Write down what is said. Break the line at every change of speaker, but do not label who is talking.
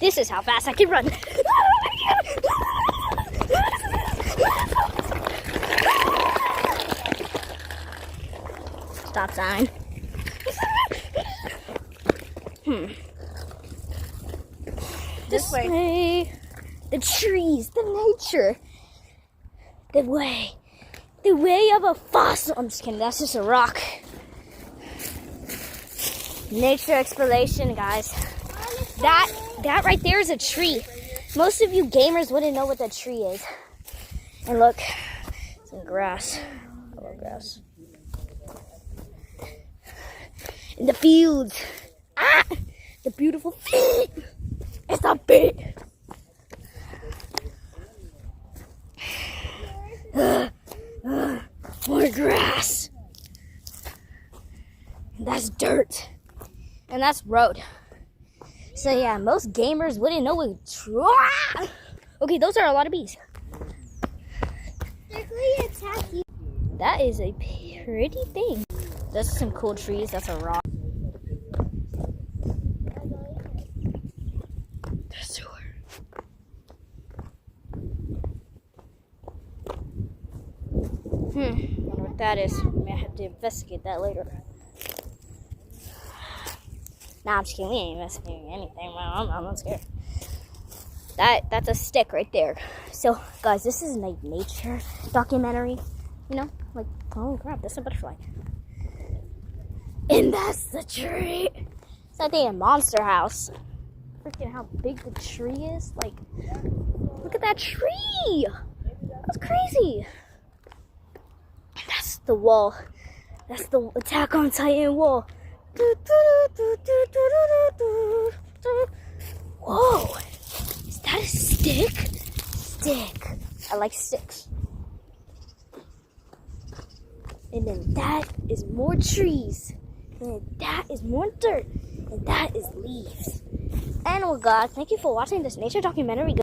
This is how fast I can run. Stop sign. This way. The trees, the nature. The way of a fossil. I'm just kidding, that's just a rock. Nature exploration, guys. That right there is a tree. Most of you gamers wouldn't know what that tree is. And look, some grass. I love grass. In the fields. The beautiful field. It's a bit. More grass. And that's dirt. And that's road. So yeah, most gamers wouldn't know what okay, those are a lot of bees.
They're going to attack you.
That is a pretty thing. That's some cool trees. That's a rock. The sewer. Wonder what that is. May have to investigate that later. Nah, I'm just kidding. We ain't investigating anything. I'm not scared. That's a stick right there. So, guys, this is a nature documentary. You know, like, oh crap, that's a butterfly. And that's the tree. It's like a monster house. Freaking how big the tree is. Like, look at that tree. That's crazy. And that's the wall. That's the Attack on Titan wall. Whoa. Is that a stick? Stick. I like sticks. And then that is more trees. And then that is more dirt. And that is leaves. And well, guys, thank you for watching this nature documentary.